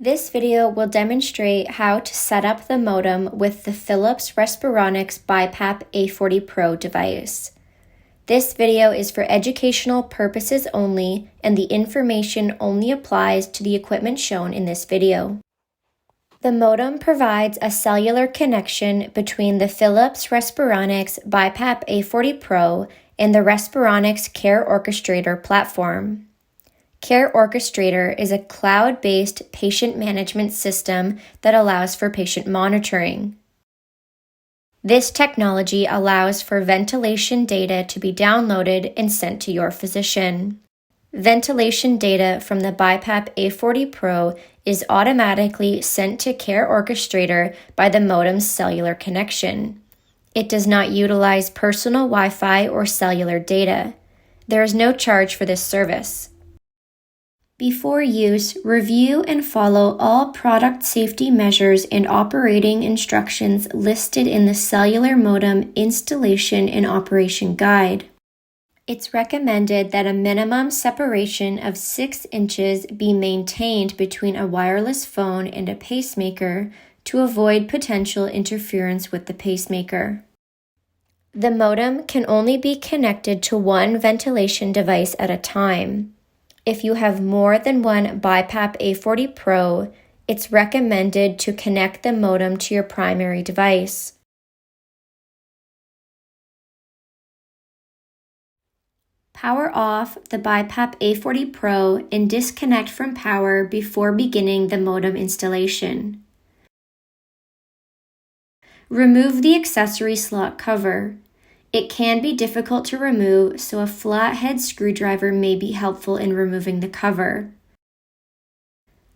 This video will demonstrate how to set up the modem with the Philips Respironics BiPAP A40 Pro device. This video is for educational purposes only, and the information only applies to the equipment shown in this video. The modem provides a cellular connection between the Philips Respironics BiPAP A40 Pro and the Respironics Care Orchestrator platform. Care Orchestrator is a cloud-based patient management system that allows for patient monitoring. This technology allows for ventilation data to be downloaded and sent to your physician. Ventilation data from the BiPAP A40 Pro is automatically sent to Care Orchestrator by the modem's cellular connection. It does not utilize personal Wi-Fi or cellular data. There is no charge for this service. Before use, review and follow all product safety measures and operating instructions listed in the cellular modem installation and operation guide. It's recommended that a minimum separation of 6 inches be maintained between a wireless phone and a pacemaker to avoid potential interference with the pacemaker. The modem can only be connected to one ventilation device at a time. If you have more than one BiPAP A40 Pro, it's recommended to connect the modem to your primary device. Power off the BiPAP A40 Pro and disconnect from power before beginning the modem installation. Remove the accessory slot cover. It can be difficult to remove, so a flathead screwdriver may be helpful in removing the cover.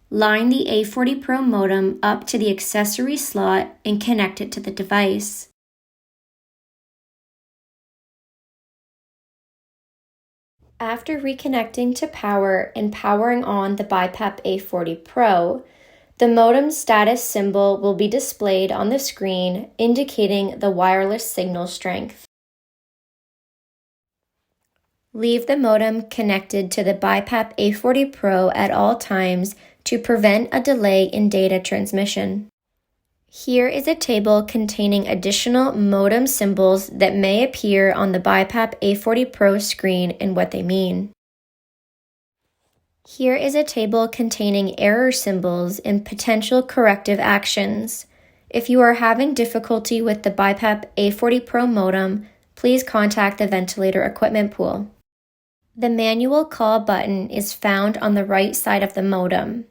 Line the A40 Pro modem up to the accessory slot and connect it to the device. After reconnecting to power and powering on the BiPAP A40 Pro, the modem status symbol will be displayed on the screen, indicating the wireless signal strength. Leave the modem connected to the BiPAP A40 Pro at all times to prevent a delay in data transmission. Here is a table containing additional modem symbols that may appear on the BiPAP A40 Pro screen and what they mean. Here is a table containing error symbols and potential corrective actions. If you are having difficulty with the BiPAP A40 Pro modem, please contact the ventilator equipment pool. The manual call button is found on the right side of the modem.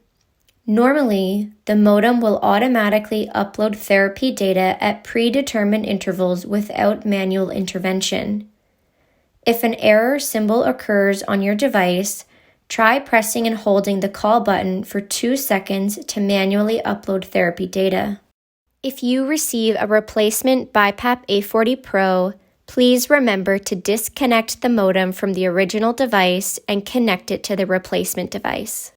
Normally, the modem will automatically upload therapy data at predetermined intervals without manual intervention. If an error symbol occurs on your device, try pressing and holding the call button for 2 seconds to manually upload therapy data. If you receive a replacement BiPAP A40 Pro, please remember to disconnect the modem from the original device and connect it to the replacement device.